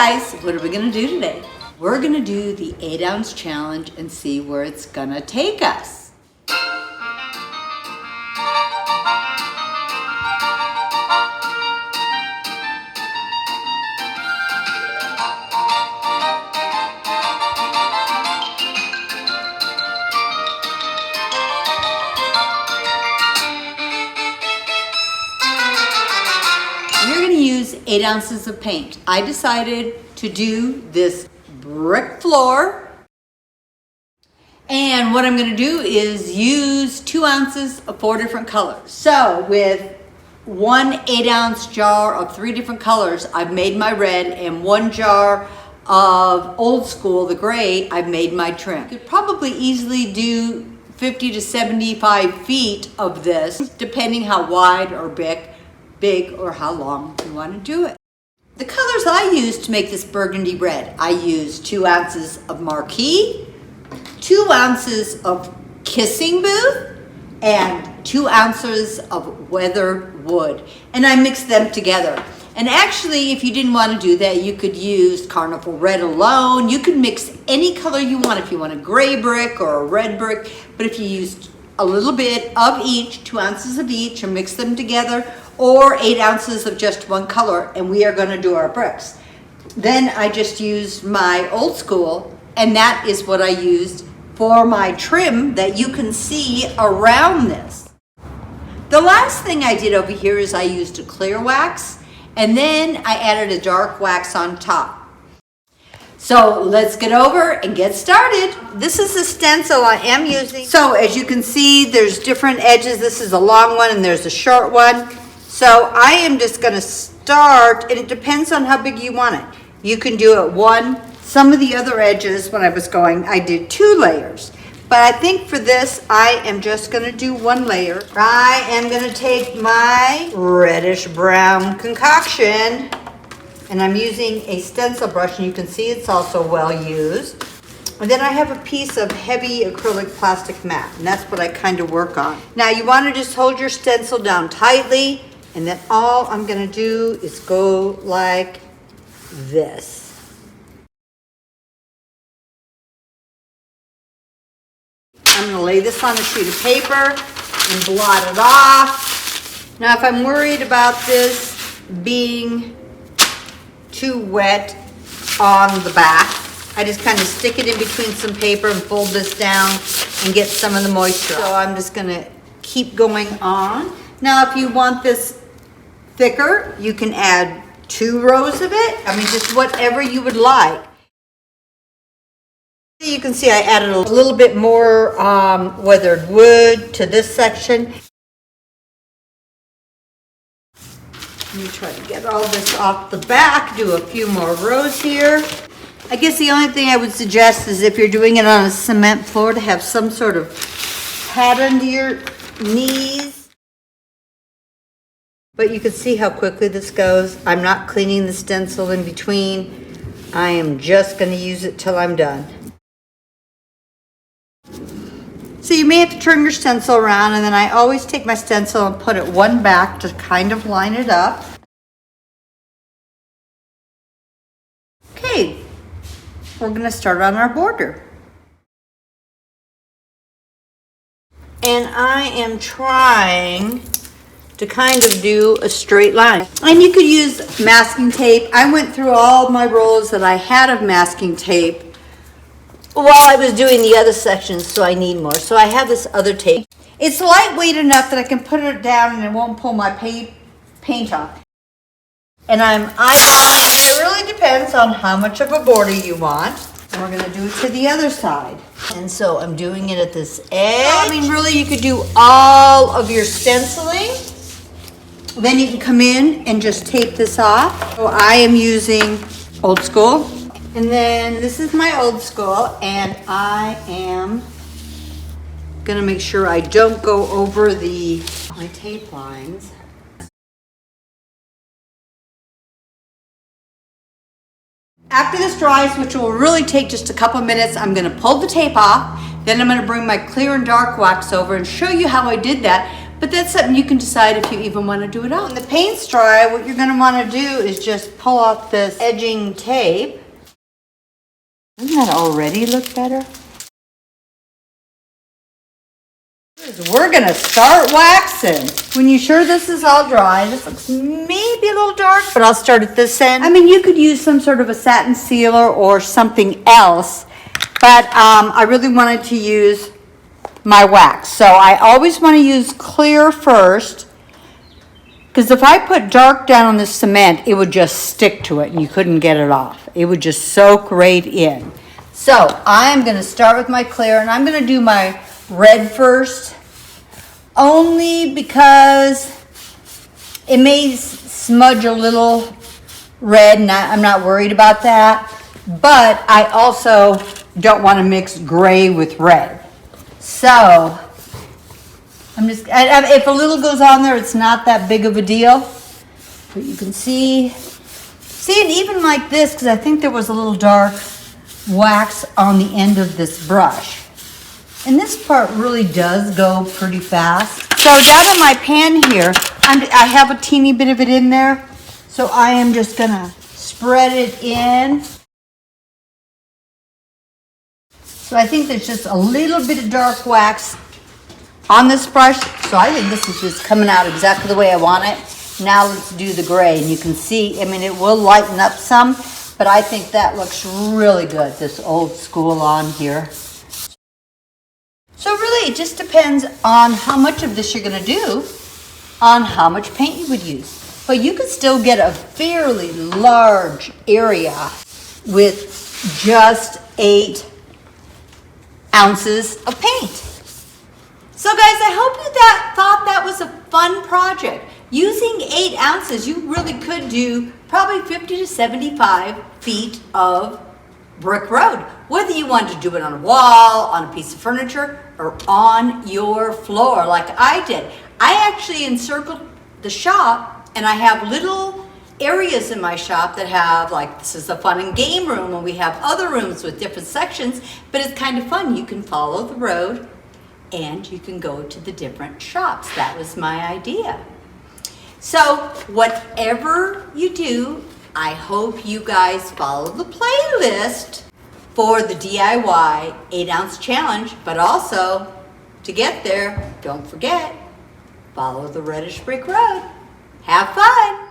guys, what are we gonna do today? We're gonna do the 8-ounce challenge and see where it's gonna take us. You're gonna use 8 ounces of paint. I decided to do this brick floor. And what I'm gonna do is use 2 ounces of 4 different colors. So with one 8-ounce jar of 3 different colors, I've made my red, and 1 jar of Old School, the gray, I've made my trim. You could probably easily do 50 to 75 feet of this, depending how wide or big or how long you want to do it. The colors I used to make this burgundy red, I used 2 ounces of Marquee, 2 ounces of Kissing Booth, and 2 ounces of weathered wood. And I mixed them together. And actually, if you didn't want to do that, you could use Carnival Red alone. You could mix any color you want, if you want a gray brick or a red brick. But if you used a little bit of each, 2 ounces of each, and mix them together, or 8 ounces of just one color, and we are going to do our bricks. Then I just used my Old School, and that is what I used for my trim that you can see around this. The last thing I did over here is I used a clear wax, and then I added a dark wax on top. So let's get over and get started. This is the stencil I am using. So as you can see, there's different edges. This is a long one and there's a short one. So I am just gonna start, and it depends on how big you want it. You can do it one. Some of the other edges, when I was going, I did 2 layers. But I think for this, I am just gonna do 1 layer. I am gonna take my reddish brown concoction, and I'm using a stencil brush, and you can see it's also well used. And then I have a piece of heavy acrylic plastic mat, and that's what I kind of work on. Now you wanna just hold your stencil down tightly, and then all I'm gonna do is go like this. I'm gonna lay this on a sheet of paper and blot it off. Now if I'm worried about this being too wet on the back, I just kind of stick it in between some paper and fold this down and get some of the moisture. So I'm just gonna keep going on. Now if you want this thicker, you can add 2 rows of it. I mean, just whatever you would like. You can see I added a little bit more weathered wood to this section. Let me try to get all this off the back, do a few more rows here. I guess the only thing I would suggest is if you're doing it on a cement floor, to have some sort of pad under your knees. But you can see how quickly this goes. I'm not cleaning the stencil in between. I am just going to use it till I'm done. So you may have to turn your stencil around, and then I always take my stencil and put it one back to kind of line it up. Okay, we're going to start on our border. And I am trying to kind of do a straight line. And you could use masking tape. I went through all my rolls that I had of masking tape while I was doing the other sections, so I need more. So I have this other tape. It's lightweight enough that I can put it down and it won't pull my paint off. And I'm eyeballing. It really depends on how much of a border you want. And we're gonna do it to the other side. And so I'm doing it at this edge. I mean, really, you could do all of your stenciling. Then you can come in and just tape this off. So I am using Old School. And then this is my Old School, and I am gonna make sure I don't go over my tape lines. After this dries, which will really take just a couple minutes, I'm gonna pull the tape off. Then I'm gonna bring my clear and dark wax over and show you how I did that. But that's something you can decide if you even want to do it all. When the paint's dry, what you're going to want to do is just pull off this edging tape. Doesn't that already look better? We're going to start waxing. When you're sure this is all dry, this looks maybe a little dark, but I'll start at this end. I mean, you could use some sort of a satin sealer or something else, but I really wanted to use my wax. So I always want to use clear first, because if I put dark down on the cement, it would just stick to it and you couldn't get it off. It would just soak right in. So I'm going to start with my clear, and I'm going to do my red first, only because it may smudge a little red, and I'm not worried about that. But I also don't want to mix gray with red. So I'm just, if a little goes on there, it's not that big of a deal. But you can see, and even like this, because I think there was a little dark wax on the end of this brush. And this part really does go pretty fast. So down in my pan here, I have a teeny bit of it in there. So I am just gonna spread it in. So I think there's just a little bit of dark wax on this brush. So I think this is just coming out exactly the way I want it. Now let's do the gray. And you can see, I mean, it will lighten up some, but I think that looks really good, this old school on here. So really, it just depends on how much of this you're gonna do, on how much paint you would use. But you could still get a fairly large area with just 8 ounces of paint. So guys, I hope you thought that was a fun project. Using 8 ounces, you really could do probably 50 to 75 feet of brick road. Whether you want to do it on a wall, on a piece of furniture, or on your floor like I did. I actually encircled the shop, and I have little areas in my shop that have, like, this is a fun and game room, and we have other rooms with different sections, but it's kind of fun. You can follow the road and you can go to the different shops. That was my idea. So whatever you do, I hope you guys follow the playlist for the DIY 8-ounce challenge, but also to get there, don't forget, follow the reddish brick road. Have fun.